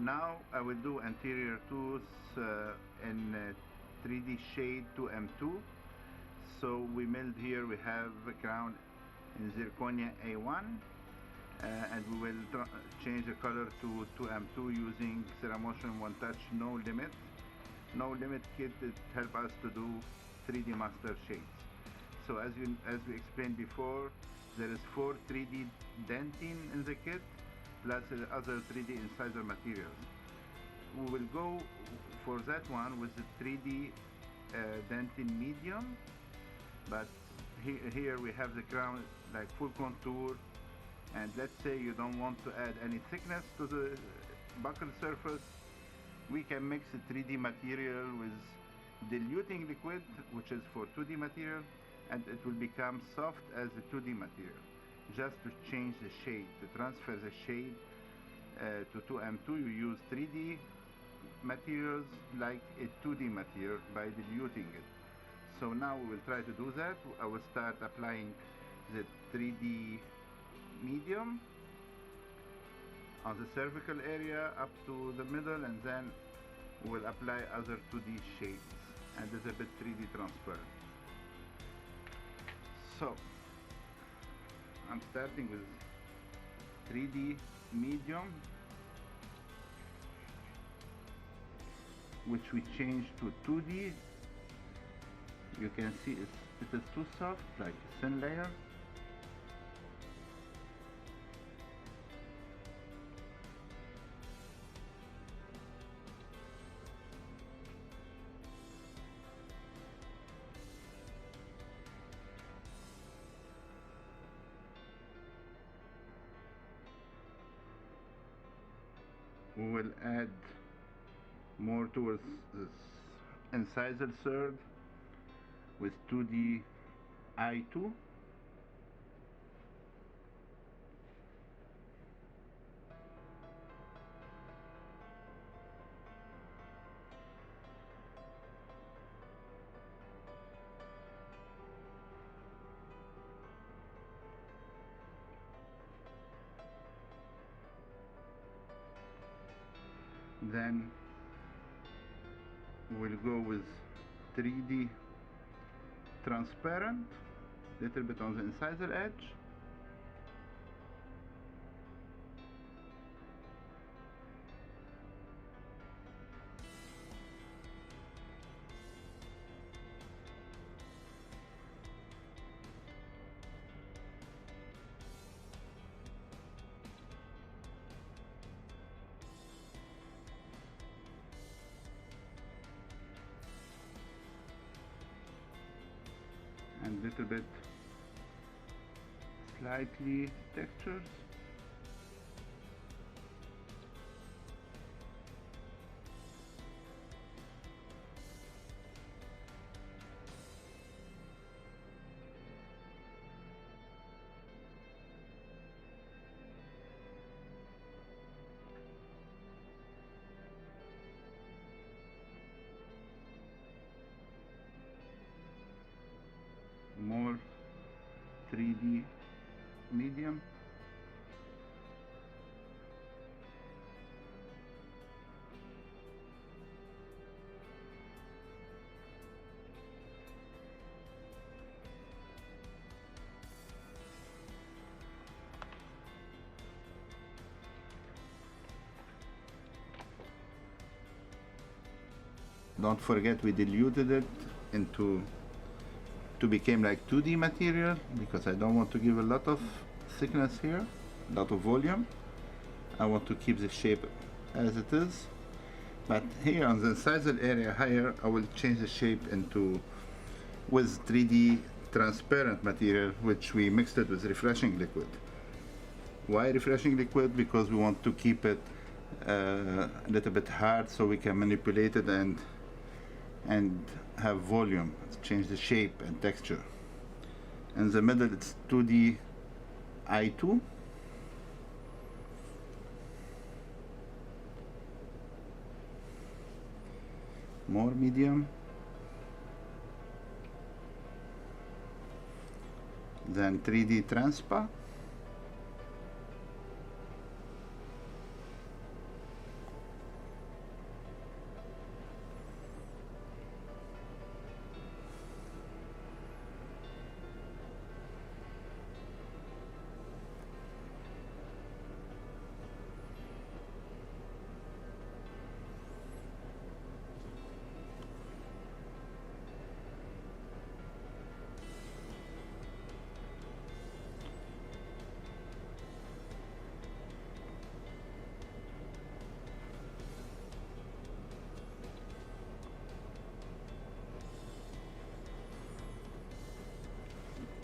now I will do anterior tooth in 3D shade 2M2. So we milled here, we have a crown in zirconia A1, and we will change the color to 2M2 using CeraMotion One Touch No Limit. No Limit kit that help us to do 3D master shades. So as we explained before, there is 4 3D dentin in the kit, plus the other 3D incisor materials. We will go for that one with the 3D dentin medium, but here we have the crown like full contour, and let's say you don't want to add any thickness to the buccal surface, we can mix the 3D material with diluting liquid, which is for 2D material, and it will become soft as the 2D material, just to change the shade, to transfer the shade to 2M2. You use 3D materials like a 2D material by diluting it. So now we will try to do that. I will start applying the 3D medium on the cervical area up to the middle, and then we'll apply other 2D shades and a little bit 3D transparent. So I'm starting with 3D medium, which we changed to 2D. You can see it is too soft, like a thin layer. We will add more towards this incisal third with 2D I2. Then we'll go with 3D transparent, little bit on the incisor edge. And little bit slightly textures. More 3D medium. Don't forget we diluted it to become like 2D material, because I don't want to give a lot of thickness here, a lot of volume. I want to keep the shape as it is, but here on the incisal area higher I will change the shape into with 3D transparent material, which we mixed it with refreshing liquid. Why refreshing liquid? Because we want to keep it a little bit hard so we can manipulate it and have volume, change the shape and texture. In the middle it's 2D I2. More medium. Then 3D transpa.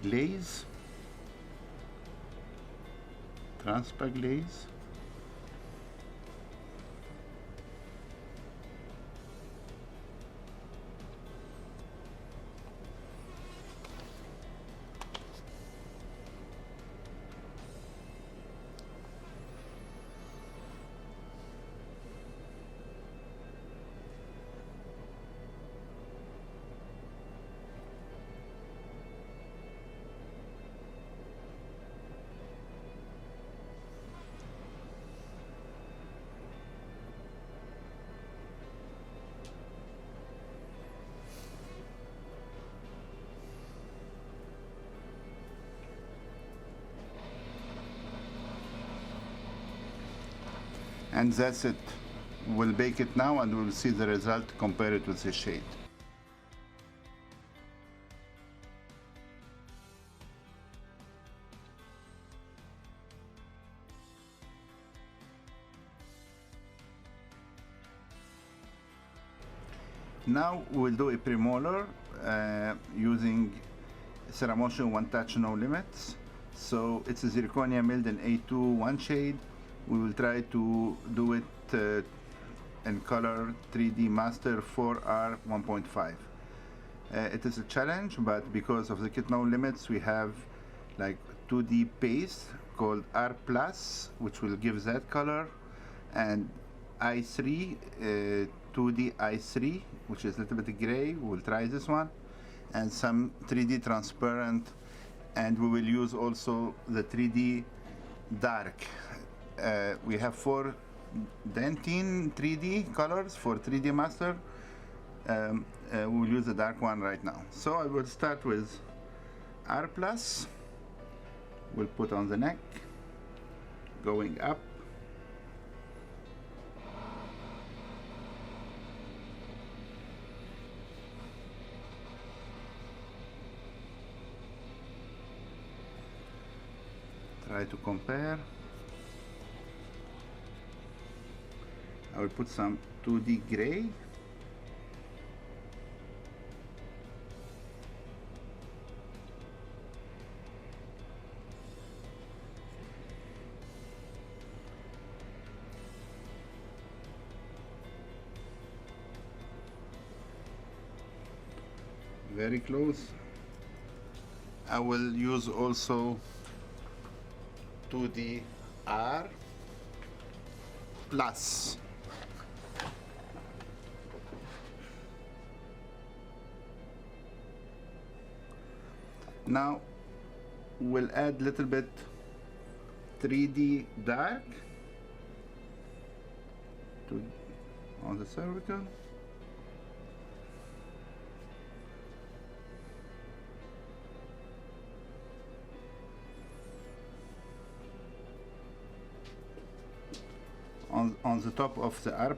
glaze, transpa glaze. And that's it. We'll bake it now and we'll see the result, compare it with the shade. Now we'll do a premolar using CeraMotion One Touch No Limits. So it's a zirconia milled in A2 one shade. We will try to do it in color 3D Master 4R 1.5. It is a challenge, but because of the kit no limits, we have like 2D paste called R+, which will give that color, and I3, 2D I3, which is a little bit gray. We'll try this one, and some 3D transparent, and we will use also the 3D dark. We have 4 dentine 3D colors for 3D master. We will use the dark one right now. So I will start with R+. We'll put on the neck, going up. Try to compare. I will put some 2D gray. Very close. I will use also 2D R+. Now we'll add little bit 3D dark on the cervical. On the top of the R+,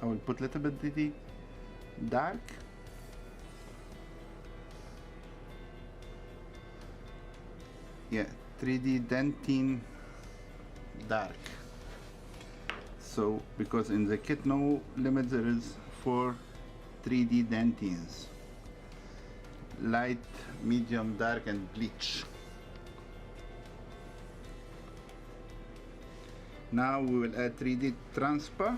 I will put little bit 3D dark. Yeah, 3D dentine dark. So because in the kit no limit there is 4 3D dentines: light, medium, dark, and bleach. Now we will add 3D transpa.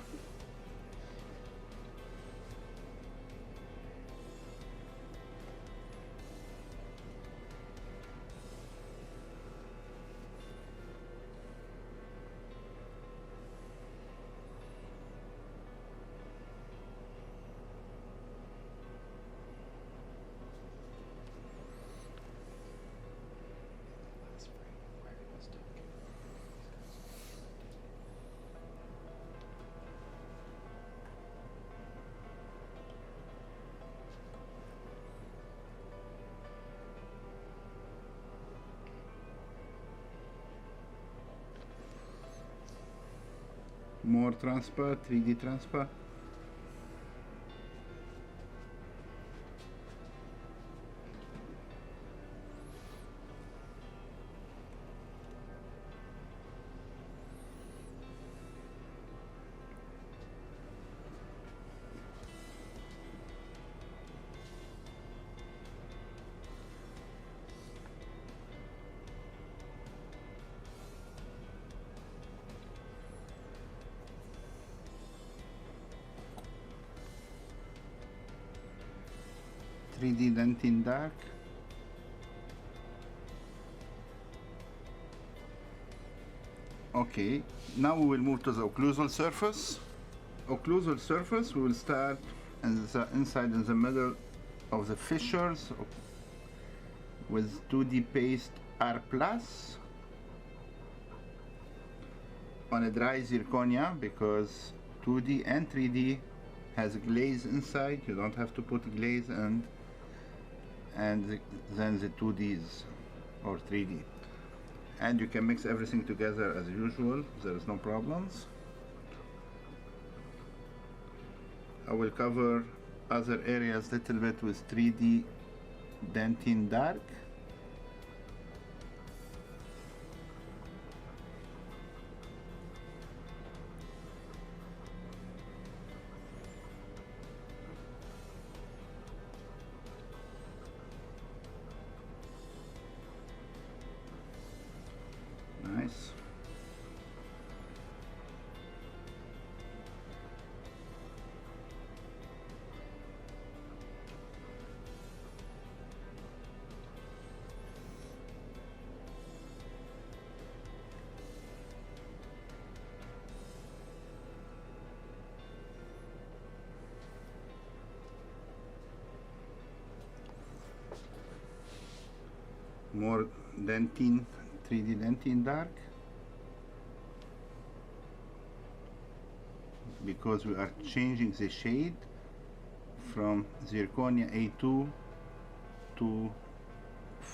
More transpa, 3D transpa. 3D dentin dark. Okay, now we will move to the occlusal surface. Occlusal surface, we will start inside in the middle of the fissures with 2D paste R plus on a dry zirconia, because 2D and 3D has glaze inside. You don't have to put glaze in, and then the 2Ds or 3D. And you can mix everything together as usual, there is no problems. I will cover other areas little bit with 3D dentin dark. Nice. More dentin, 3D dentin dark, because we are changing the shade from zirconia A2 to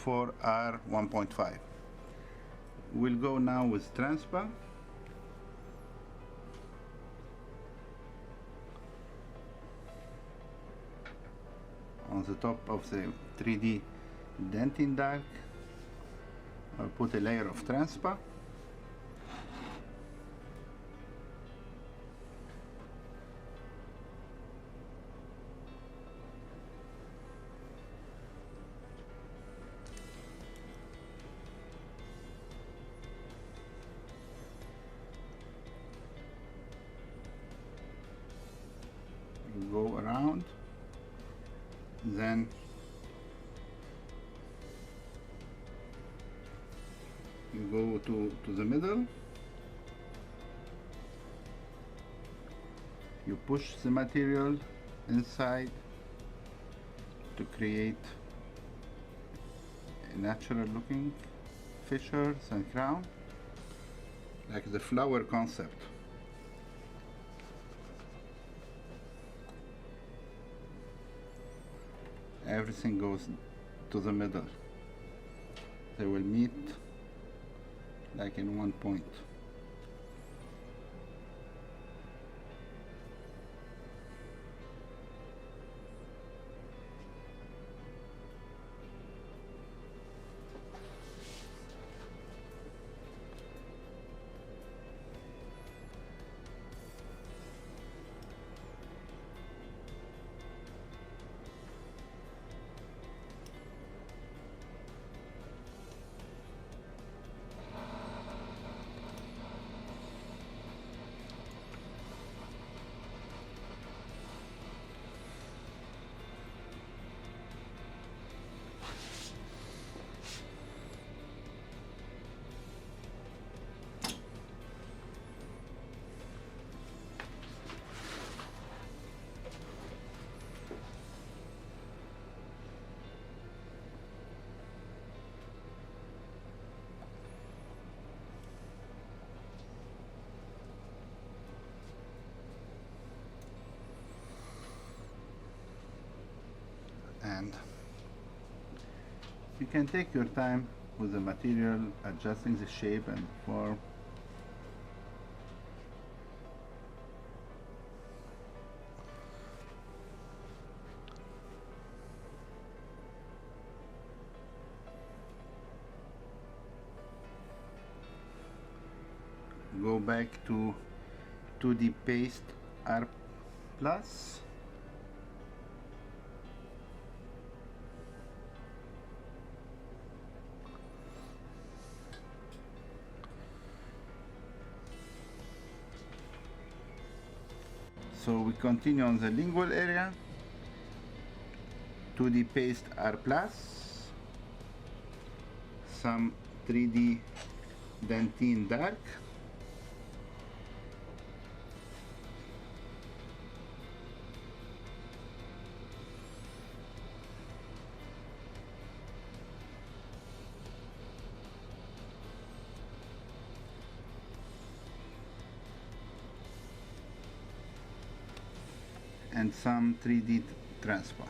4R 1.5. We'll go now with transpa. On the top of the 3D dentin dark, I'll put a layer of transpa. You go around, then you go to the middle, you push the material inside to create a natural looking fissures and crown, like the flower concept. Everything goes to the middle. They will meet like in one point. And you can take your time with the material, adjusting the shape and form. Go back to 2D paste R plus. So we continue on the lingual area. 2D paste R plus, some 3D dentine dark, and some 3D transpa.